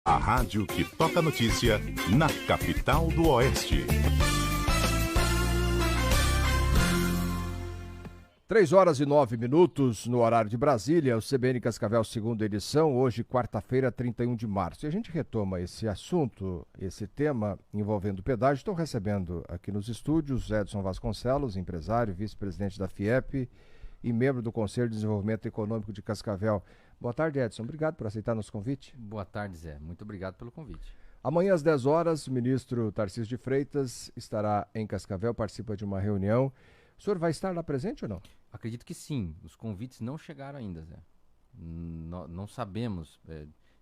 A rádio que toca notícia na capital do Oeste. 3h09 no horário de Brasília, o CBN Cascavel, segunda edição, hoje, quarta-feira, 31 de março. E a gente retoma esse assunto, esse tema envolvendo pedágio. Estou recebendo aqui nos estúdios Edson Vasconcelos, empresário, vice-presidente da FIEP e membro do Conselho de Desenvolvimento Econômico de Cascavel. Boa tarde, Edson. Obrigado por aceitar nosso convite. Boa tarde, Zé. Muito obrigado pelo convite. Amanhã às 10 horas, o ministro Tarcísio de Freitas estará em Cascavel, participa de uma reunião. O senhor vai estar lá presente ou não? Acredito que sim. Os convites não chegaram ainda, Zé. Não sabemos.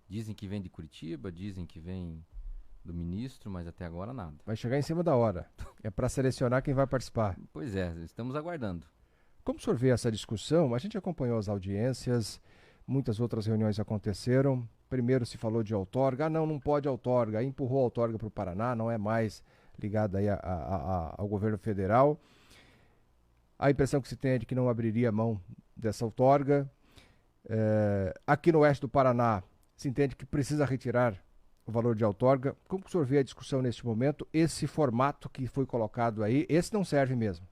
Dizem que vem de Curitiba, dizem que vem do ministro, mas até agora nada. Vai chegar em cima da hora. É para selecionar quem vai participar. Pois é, estamos aguardando. Como o senhor vê essa discussão? A gente acompanhou as audiências, muitas outras reuniões aconteceram. Primeiro se falou de outorga. Não pode outorga. Aí empurrou a outorga para o Paraná, não é mais ligada aí ao governo federal. A impressão que se tem é de que não abriria mão dessa outorga. Aqui no oeste do Paraná, se entende que precisa retirar o valor de outorga. Como o senhor vê a discussão neste momento? Esse formato que foi colocado aí, esse não serve mesmo.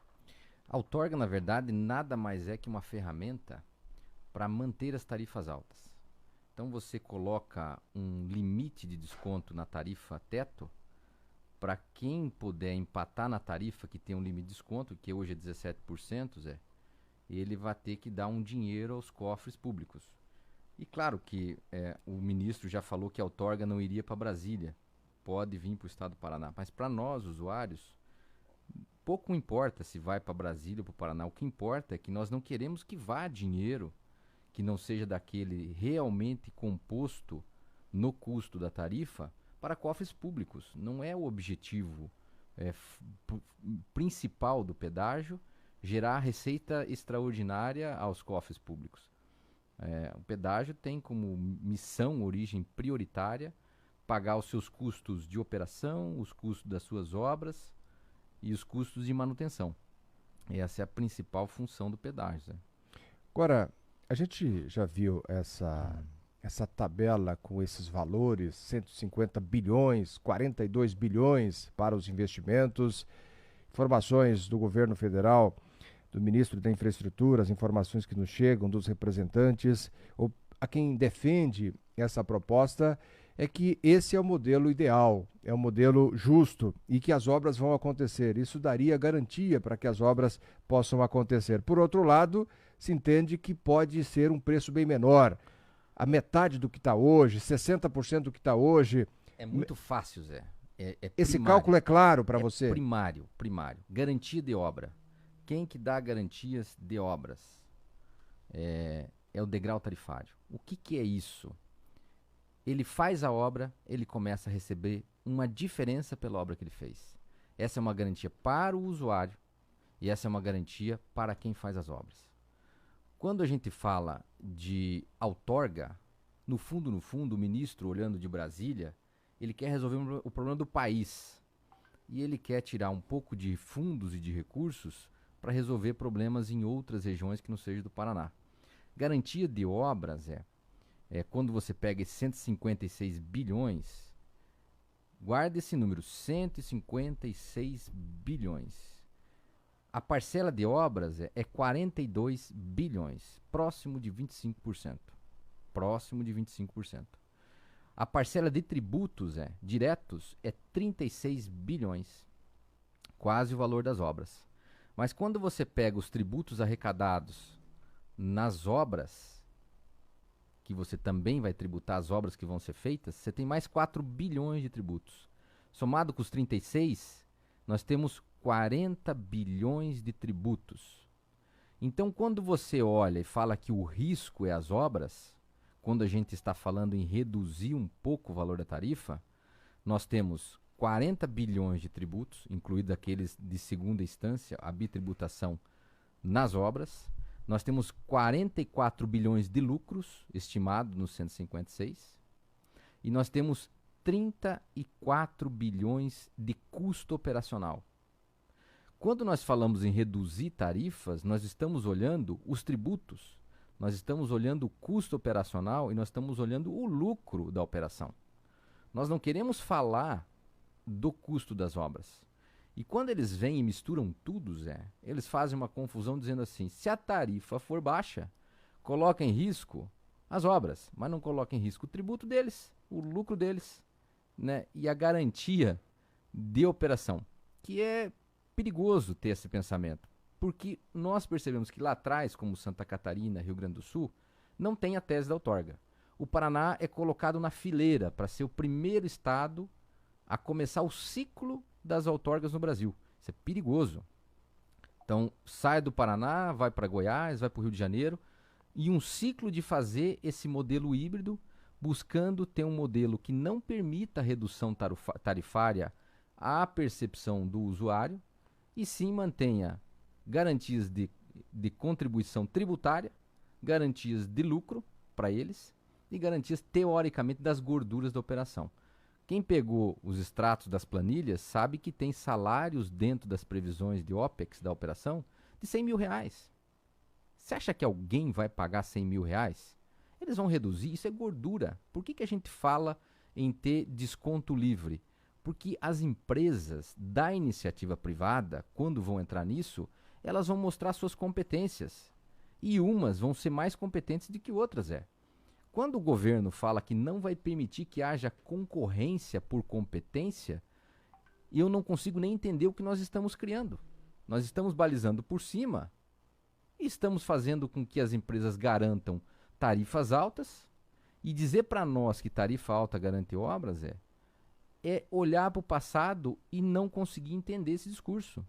A outorga, na verdade, nada mais é que uma ferramenta para manter as tarifas altas. Então você coloca um limite de desconto na tarifa teto para quem puder empatar na tarifa que tem um limite de desconto, que hoje é 17%, Zé, ele vai ter que dar um dinheiro aos cofres públicos. E claro que o ministro já falou que a outorga não iria para Brasília, pode vir para o estado do Paraná, mas para nós, usuários, pouco importa se vai para Brasília ou para o Paraná. O que importa é que nós não queremos que vá dinheiro que não seja daquele realmente composto no custo da tarifa para cofres públicos. Não é o objetivo principal do pedágio gerar receita extraordinária aos cofres públicos. O pedágio tem como missão, origem prioritária, pagar os seus custos de operação, os custos das suas obras e os custos de manutenção. Essa é a principal função do pedágio. Né? Agora, a gente já viu essa tabela com esses valores, 150 bilhões, 42 bilhões para os investimentos, informações do governo federal, do ministro da Infraestrutura, as informações que nos chegam dos representantes, ou a quem defende essa proposta, é que esse é o modelo ideal, é o modelo justo e que as obras vão acontecer. Isso daria garantia para que as obras possam acontecer. Por outro lado, se entende que pode ser um preço bem menor. A metade do que está hoje, 60% do que está hoje. É muito fácil, Zé. Esse cálculo é claro para você? Primário. Garantia de obra. Quem que dá garantias de obras? É o degrau tarifário. O que é isso? Ele faz a obra, ele começa a receber uma diferença pela obra que ele fez. Essa é uma garantia para o usuário e essa é uma garantia para quem faz as obras. Quando a gente fala de outorga, no fundo, o ministro, olhando de Brasília, ele quer resolver o problema do país. E ele quer tirar um pouco de fundos e de recursos para resolver problemas em outras regiões que não seja do Paraná. Garantia de obras quando você pega esses 156 bilhões, guarda esse número, 156 bilhões. A parcela de obras é 42 bilhões, próximo de 25%. A parcela de tributos diretos é 36 bilhões, quase o valor das obras. Mas quando você pega os tributos arrecadados nas obras, que você também vai tributar as obras que vão ser feitas, você tem mais 4 bilhões de tributos. Somado com os 36, nós temos 40 bilhões de tributos. Então, quando você olha e fala que o risco é as obras, quando a gente está falando em reduzir um pouco o valor da tarifa, nós temos 40 bilhões de tributos, incluídos aqueles de segunda instância, a bitributação nas obras. Nós temos 44 bilhões de lucros, estimado nos 156, e nós temos 34 bilhões de custo operacional. Quando nós falamos em reduzir tarifas, nós estamos olhando os tributos, nós estamos olhando o custo operacional e nós estamos olhando o lucro da operação. Nós não queremos falar do custo das obras. E quando eles vêm e misturam tudo, Zé, eles fazem uma confusão dizendo assim, se a tarifa for baixa, coloca em risco as obras, mas não coloca em risco o tributo deles, o lucro deles, né? E a garantia de operação, que é perigoso ter esse pensamento, porque nós percebemos que lá atrás, como Santa Catarina, Rio Grande do Sul, não tem a tese da outorga. O Paraná é colocado na fileira para ser o primeiro estado a começar o ciclo das outorgas no Brasil. Isso é perigoso. Então, sai do Paraná, vai para Goiás, vai para o Rio de Janeiro, e um ciclo de fazer esse modelo híbrido, buscando ter um modelo que não permita redução tarifária à percepção do usuário, e sim mantenha garantias de contribuição tributária, garantias de lucro para eles e garantias, teoricamente, das gorduras da operação. Quem pegou os extratos das planilhas sabe que tem salários dentro das previsões de OPEX da operação de R$100 mil. Você acha que alguém vai pagar R$100 mil? Eles vão reduzir, isso é gordura. Por que a gente fala em ter desconto livre? Porque as empresas da iniciativa privada, quando vão entrar nisso, elas vão mostrar suas competências. E umas vão ser mais competentes do que outras, Quando o governo fala que não vai permitir que haja concorrência por competência, eu não consigo nem entender o que nós estamos criando. Nós estamos balizando por cima e estamos fazendo com que as empresas garantam tarifas altas, e dizer para nós que tarifa alta garante obras é olhar para o passado e não conseguir entender esse discurso.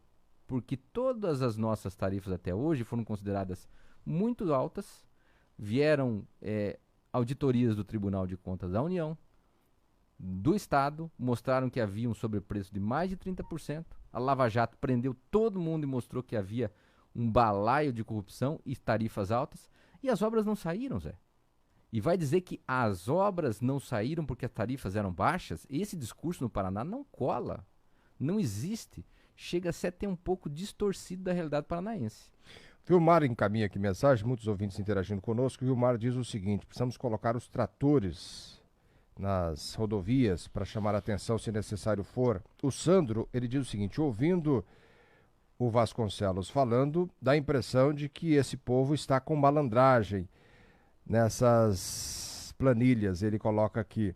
Porque todas as nossas tarifas até hoje foram consideradas muito altas, vieram auditorias do Tribunal de Contas da União, do Estado, mostraram que havia um sobrepreço de mais de 30%. A Lava Jato prendeu todo mundo e mostrou que havia um balaio de corrupção e tarifas altas, e as obras não saíram, E vai dizer que as obras não saíram porque as tarifas eram baixas? Esse discurso no Paraná não cola, não existe. Chega a ser até um pouco distorcido da realidade paranaense. Vilmar encaminha aqui mensagem, muitos ouvintes interagindo conosco. Vilmar diz o seguinte: precisamos colocar os tratores nas rodovias para chamar a atenção se necessário for. O Sandro, ele diz o seguinte: ouvindo o Vasconcelos falando, dá a impressão de que esse povo está com malandragem nessas planilhas. Ele coloca aqui.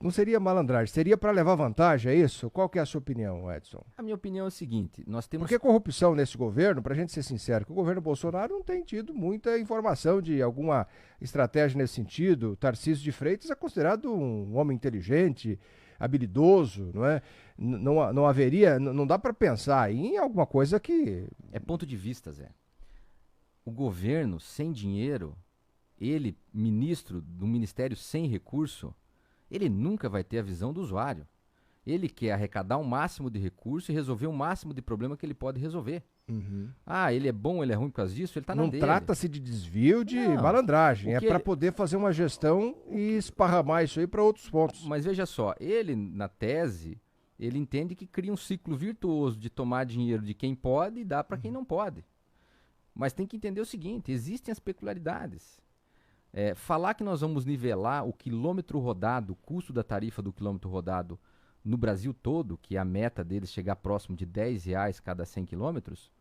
Não seria malandragem, seria para levar vantagem, é isso? Qual que é a sua opinião, Edson? A minha opinião é o seguinte, nós temos... Porque corrupção nesse governo, para a gente ser sincero, que o governo Bolsonaro não tem tido muita informação de alguma estratégia nesse sentido. O Tarcísio de Freitas é considerado um homem inteligente, habilidoso, não é? Não haveria, não dá para pensar em alguma coisa que... É ponto de vista, O governo sem dinheiro, ele, ministro do ministério sem recurso, ele nunca vai ter a visão do usuário. Ele quer arrecadar o máximo de recurso e resolver o máximo de problema que ele pode resolver. Uhum. Ah, ele é bom, ele é ruim por causa disso, ele está na Não dele. trata-se de desvio de malandragem, é para poder fazer uma gestão e esparramar isso aí para outros pontos. Mas veja só, ele, na tese, ele entende que cria um ciclo virtuoso de tomar dinheiro de quem pode e dar para quem não pode. Mas tem que entender o seguinte, existem as peculiaridades. Falar que nós vamos nivelar o quilômetro rodado, o custo da tarifa do quilômetro rodado no Brasil todo, que é a meta deles chegar próximo de R$10 cada 100 quilômetros,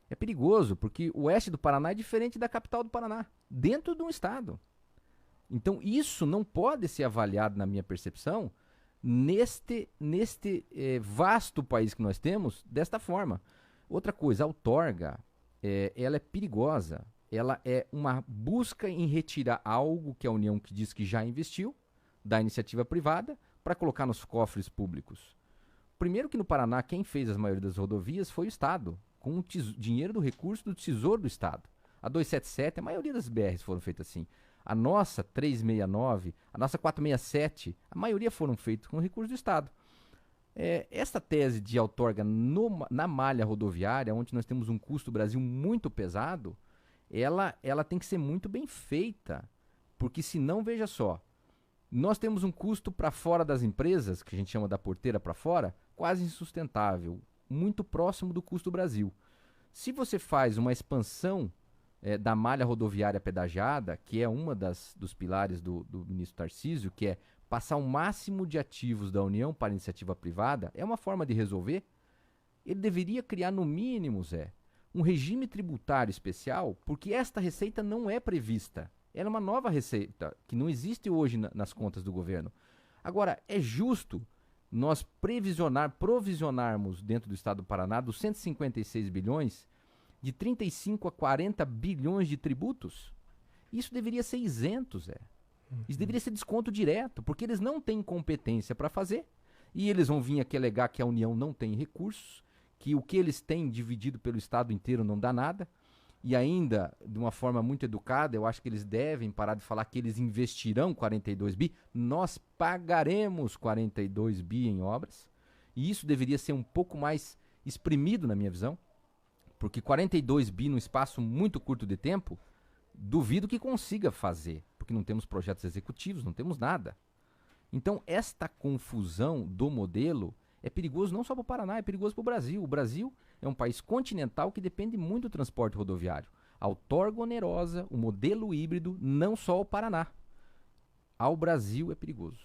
é perigoso, porque o oeste do Paraná é diferente da capital do Paraná, dentro de um estado. Então isso não pode ser avaliado, na minha percepção, neste vasto país que nós temos, desta forma. Outra coisa, a outorga, ela é perigosa. Ela é uma busca em retirar algo que a União que diz que já investiu da iniciativa privada para colocar nos cofres públicos. Primeiro que no Paraná, quem fez as maioria das rodovias foi o Estado, com o dinheiro do recurso do Tesouro do Estado. A 277, a maioria das BRs foram feitas assim. A nossa 369, a nossa 467, a maioria foram feitas com recurso do Estado. Essa tese de outorga na malha rodoviária, onde nós temos um custo do Brasil muito pesado, ela tem que ser muito bem feita, porque senão, veja só, nós temos um custo para fora das empresas, que a gente chama da porteira para fora, quase insustentável, muito próximo do custo do Brasil. Se você faz uma expansão da malha rodoviária pedagiada, que é uma dos pilares do ministro Tarcísio, que é passar o máximo de ativos da União para a iniciativa privada, é uma forma de resolver. Ele deveria criar, no mínimo, Zé, um regime tributário especial, porque esta receita não é prevista. Ela é uma nova receita, que não existe hoje nas contas do governo. Agora, é justo nós provisionarmos dentro do estado do Paraná dos 156 bilhões, de 35 a 40 bilhões de tributos? Isso deveria ser isento, Zé. Isso deveria ser desconto direto, porque eles não têm competência para fazer, e eles vão vir aqui alegar que a União não tem recursos, que o que eles têm dividido pelo estado inteiro não dá nada, e ainda, de uma forma muito educada, eu acho que eles devem parar de falar que eles investirão 42 bi. Nós pagaremos 42 bi em obras, e isso deveria ser um pouco mais exprimido na minha visão, porque 42 bi num espaço muito curto de tempo, duvido que consiga fazer, porque não temos projetos executivos, não temos nada. Então, esta confusão do modelo é perigoso não só para o Paraná, é perigoso para o Brasil. O Brasil é um país continental que depende muito do transporte rodoviário. A outorga onerosa, o modelo híbrido, não só ao Paraná. Ao Brasil é perigoso.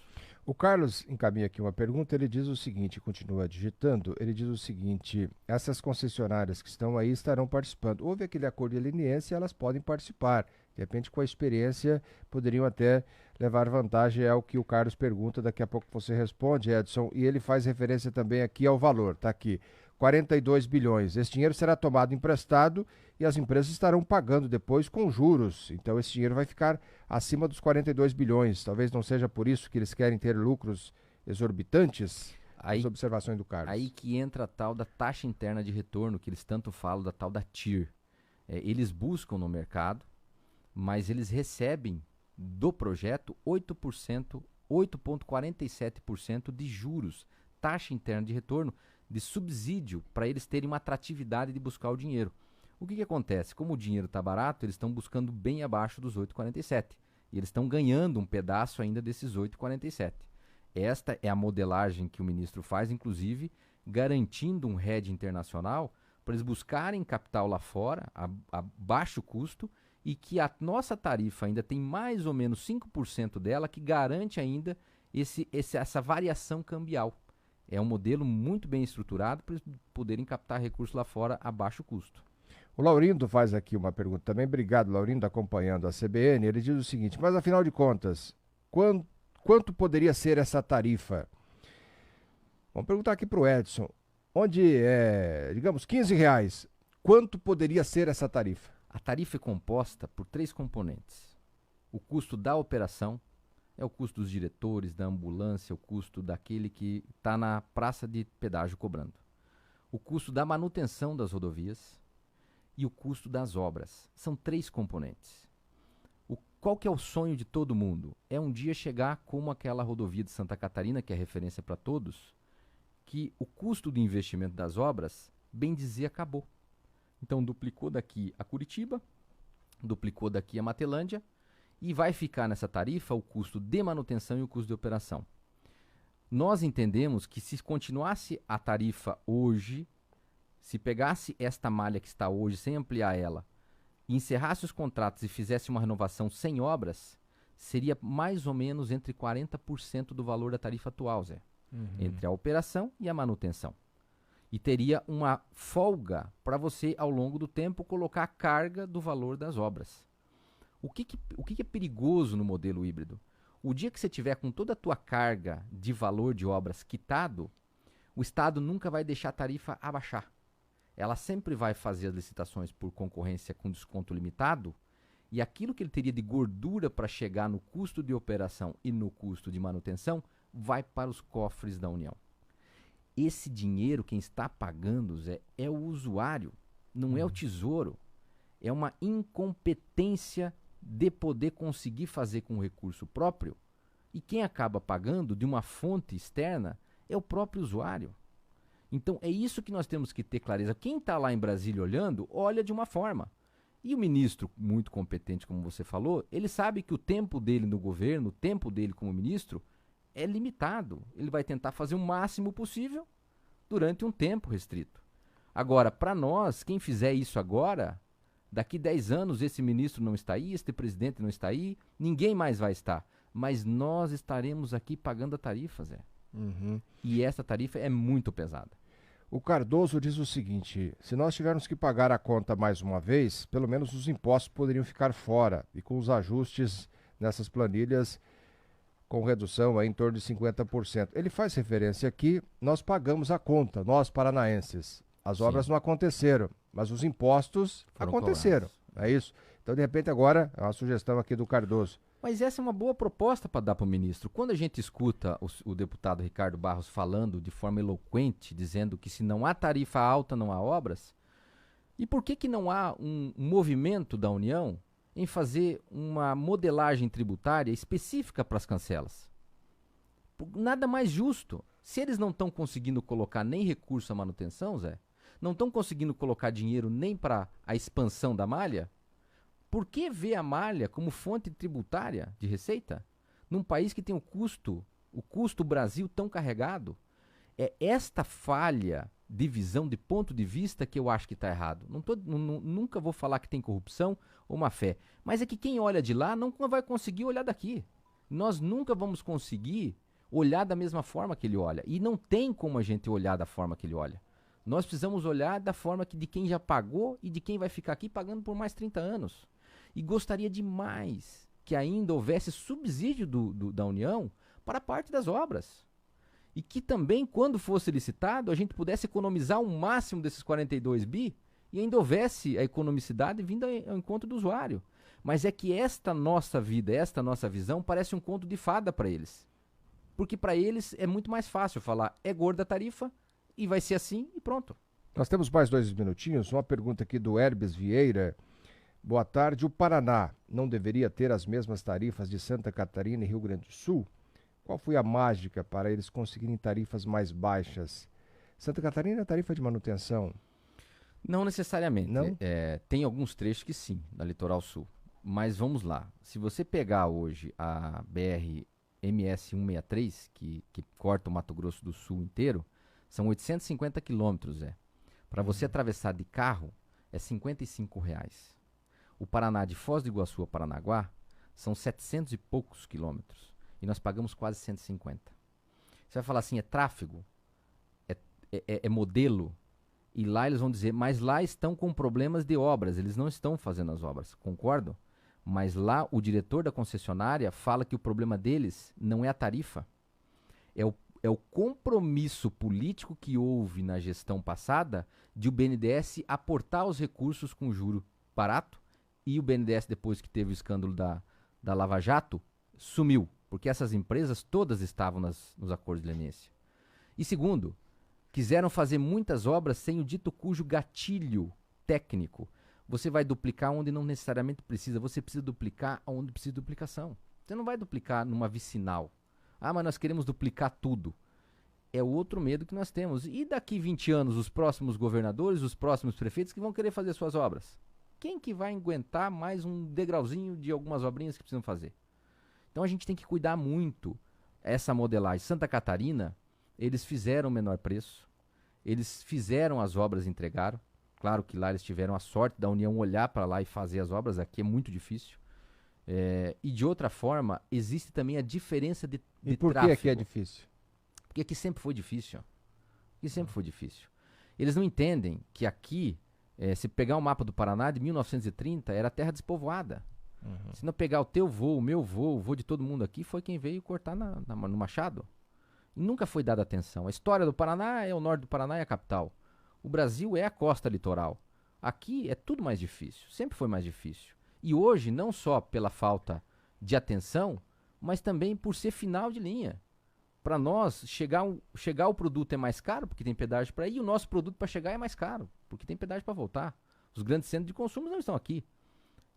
O Carlos encaminha aqui uma pergunta, ele diz o seguinte, continua digitando, ele diz o seguinte: essas concessionárias que estão aí estarão participando. Houve aquele acordo de leniência e elas podem participar. De repente, com a experiência, poderiam até levar vantagem, é o que o Carlos pergunta, daqui a pouco você responde, Edson, e ele faz referência também aqui ao valor, tá aqui, 42 bilhões. Esse dinheiro será tomado emprestado e as empresas estarão pagando depois com juros. Então esse dinheiro vai ficar acima dos 42 bilhões. Talvez não seja por isso que eles querem ter lucros exorbitantes. As observações do Carlos. Aí que entra a tal da taxa interna de retorno, que eles tanto falam, da tal da TIR. Eles buscam no mercado, mas eles recebem do projeto 8%, 8,47% de juros, taxa interna de retorno, de subsídio, para eles terem uma atratividade de buscar o dinheiro. O que acontece? Como o dinheiro está barato, eles estão buscando bem abaixo dos 8,47. E eles estão ganhando um pedaço ainda desses 8,47. Esta é a modelagem que o ministro faz, inclusive, garantindo um hedge internacional para eles buscarem capital lá fora, a baixo custo, e que a nossa tarifa ainda tem mais ou menos 5% dela que garante ainda essa variação cambial. É um modelo muito bem estruturado para eles poderem captar recursos lá fora a baixo custo. O Laurindo faz aqui uma pergunta também. Obrigado, Laurindo, acompanhando a CBN. Ele diz o seguinte: mas afinal de contas, quanto poderia ser essa tarifa? Vamos perguntar aqui para o Edson. Onde é, digamos, R$15, quanto poderia ser essa tarifa? A tarifa é composta por 3 componentes. O custo da operação, é o custo dos diretores, da ambulância, o custo daquele que está na praça de pedágio cobrando. O custo da manutenção das rodovias e o custo das obras. São 3 componentes. Qual que é o sonho de todo mundo? É um dia chegar como aquela rodovia de Santa Catarina, que é referência para todos, que o custo do investimento das obras, bem dizer, acabou. Então duplicou daqui a Curitiba, duplicou daqui a Matelândia, e vai ficar nessa tarifa o custo de manutenção e o custo de operação. Nós entendemos que se continuasse a tarifa hoje, se pegasse esta malha que está hoje, sem ampliar ela, e encerrasse os contratos e fizesse uma renovação sem obras, seria mais ou menos entre 40% do valor da tarifa atual, Zé. Entre a operação e a manutenção. E teria uma folga para você, ao longo do tempo, colocar a carga do valor das obras. O que é perigoso no modelo híbrido? O dia que você tiver com toda a tua carga de valor de obras quitado, o Estado nunca vai deixar a tarifa abaixar. Ela sempre vai fazer as licitações por concorrência com desconto limitado, e aquilo que ele teria de gordura para chegar no custo de operação e no custo de manutenção vai para os cofres da União. Esse dinheiro, quem está pagando, Zé, é o usuário, não é o Tesouro. É uma incompetência de poder conseguir fazer com recurso próprio, e quem acaba pagando de uma fonte externa é o próprio usuário. Então é isso que nós temos que ter clareza. Quem está lá em Brasília olhando, olha de uma forma. E o ministro, muito competente, como você falou, ele sabe que o tempo dele no governo, o tempo dele como ministro, é limitado. Ele vai tentar fazer o máximo possível durante um tempo restrito. Agora, para nós, quem fizer isso agora, daqui 10 anos esse ministro não está aí, este presidente não está aí, ninguém mais vai estar. mas nós estaremos aqui pagando a tarifa, Zé. Uhum. E essa tarifa é muito pesada. O Cardoso diz o seguinte: se nós tivermos que pagar a conta mais uma vez, pelo menos os impostos poderiam ficar fora e com os ajustes nessas planilhas com redução aí em torno de 50%. Ele faz referência aqui, nós pagamos a conta, nós paranaenses. As obras não aconteceram, mas os impostos Foram aconteceram, cobrados. é isso? Então, de repente, agora, é uma sugestão aqui do Cardoso. Mas essa é uma boa proposta para dar para o ministro. Quando a gente escuta o deputado Ricardo Barros falando de forma eloquente, dizendo que se não há tarifa alta, não há obras, e por que não há um movimento da União em fazer uma modelagem tributária específica para as cancelas? Nada mais justo. Se eles não estão conseguindo colocar nem recurso à manutenção, Zé, não estão conseguindo colocar dinheiro nem para a expansão da malha, por que ver a malha como fonte tributária de receita num país que tem o custo Brasil tão carregado? É esta falha de visão, de ponto de vista, que eu acho que está errado. Nunca vou falar que tem corrupção ou má fé, mas é que quem olha de lá não vai conseguir olhar daqui. Nós nunca vamos conseguir olhar da mesma forma que ele olha. E não tem como a gente olhar da forma que ele olha. Nós precisamos olhar da forma de quem já pagou e de quem vai ficar aqui pagando por mais 30 anos. E gostaria demais que ainda houvesse subsídio da União para a parte das obras. E que também, quando fosse licitado, a gente pudesse economizar o máximo desses 42 bi e ainda houvesse a economicidade vindo ao encontro do usuário. Mas é que esta nossa vida, esta nossa visão, parece um conto de fada para eles. Porque para eles é muito mais fácil falar, é gorda a tarifa e vai ser assim e pronto. Nós temos mais 2 minutinhos. Uma pergunta aqui do Herbes Vieira. Boa tarde. O Paraná não deveria ter as mesmas tarifas de Santa Catarina e Rio Grande do Sul? Qual foi a mágica para eles conseguirem tarifas mais baixas? Santa Catarina é tarifa de manutenção? Não necessariamente. Não? Tem alguns trechos que sim, na Litoral Sul. Mas vamos lá. Se você pegar hoje a BR MS 163, que corta o Mato Grosso do Sul inteiro, são 850 quilômetros. Para você atravessar de carro, é R$55. O Paraná, de Foz do Iguaçu a Paranaguá, são 700 e poucos quilômetros. E nós pagamos quase 150. Você vai falar assim, é tráfego? É modelo? E lá eles vão dizer, mas lá estão com problemas de obras, eles não estão fazendo as obras. Concordo? Mas lá o diretor da concessionária fala que o problema deles não é a tarifa. É o compromisso político que houve na gestão passada de o BNDES aportar os recursos com juro barato. E o BNDES, depois que teve o escândalo da Lava Jato, sumiu. Porque essas empresas todas estavam nos acordos de leniência. E segundo, quiseram fazer muitas obras sem o dito cujo gatilho técnico. Você vai duplicar onde não necessariamente precisa. Você precisa duplicar onde precisa de duplicação. Você não vai duplicar numa vicinal. Ah, mas nós queremos duplicar tudo. É o outro medo que nós temos. E daqui 20 anos, os próximos governadores, os próximos prefeitos que vão querer fazer suas obras? Quem que vai aguentar mais um degrauzinho de algumas obrinhas que precisam fazer? Então a gente tem que cuidar muito essa modelagem. Santa Catarina, eles fizeram o menor preço. Eles fizeram as obras e entregaram. Claro que lá eles tiveram a sorte da União olhar para lá e fazer as obras. Aqui é muito difícil. E de outra forma, existe também a diferença de E por que tráfego. aqui é difícil? Porque aqui sempre foi difícil. Aqui sempre foi difícil. Eles não entendem que aqui, se pegar o mapa do Paraná de 1930, era terra despovoada. Se não pegar o teu voo, o meu voo, o voo de todo mundo aqui, foi quem veio cortar no Machado. E nunca foi dada atenção. A história do Paraná é o norte do Paraná e a capital. O Brasil é a costa litoral. Aqui é tudo mais difícil. Sempre foi mais difícil. E hoje, não só pela falta de atenção, mas também por ser final de linha. Para nós, chegar o produto é mais caro, porque tem pedágio para ir, e o nosso produto para chegar é mais caro, porque tem pedágio para voltar. Os grandes centros de consumo não estão aqui.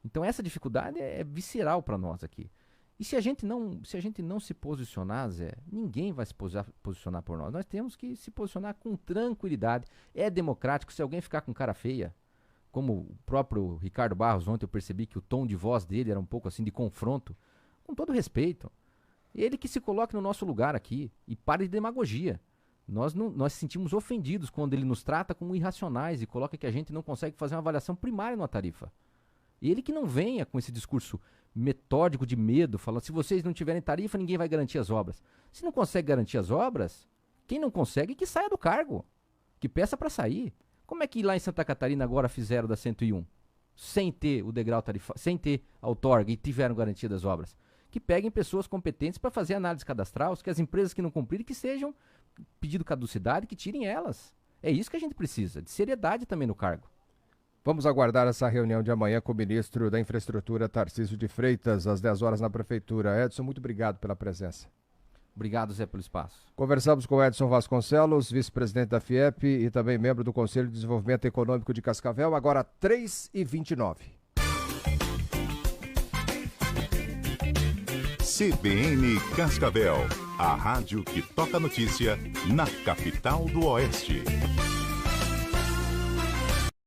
Então essa dificuldade é visceral para nós aqui. E se a gente não se posicionar, Zé, ninguém vai se posicionar por nós. Nós temos que se posicionar com tranquilidade. É democrático. Se alguém ficar com cara feia, como o próprio Ricardo Barros, ontem eu percebi que o tom de voz dele era um pouco assim de confronto, com todo respeito. Ele que se coloque no nosso lugar aqui e pare de demagogia. Nós sentimos ofendidos quando ele nos trata como irracionais e coloca que a gente não consegue fazer uma avaliação primária numa tarifa. Ele que não venha com esse discurso metódico de medo, falando, se vocês não tiverem tarifa, ninguém vai garantir as obras. Se não consegue garantir as obras, quem não consegue, que saia do cargo. Que peça para sair. Como é que lá em Santa Catarina agora fizeram da 101? Sem ter o degrau tarifário, sem ter a outorga e tiveram garantia das obras. Que peguem pessoas competentes para fazer análise cadastral, que as empresas que não cumprirem, que sejam pedido caducidade, que tirem elas. É isso que a gente precisa, de seriedade também no cargo. Vamos aguardar essa reunião de amanhã com o ministro da Infraestrutura, Tarcísio de Freitas, às 10 horas na Prefeitura. Edson, muito obrigado pela presença. Obrigado, Zé, pelo espaço. Conversamos com Edson Vasconcelos, vice-presidente da FIEP e também membro do Conselho de Desenvolvimento Econômico de Cascavel, agora 3h29. CBN Cascavel, a rádio que toca notícia na capital do Oeste.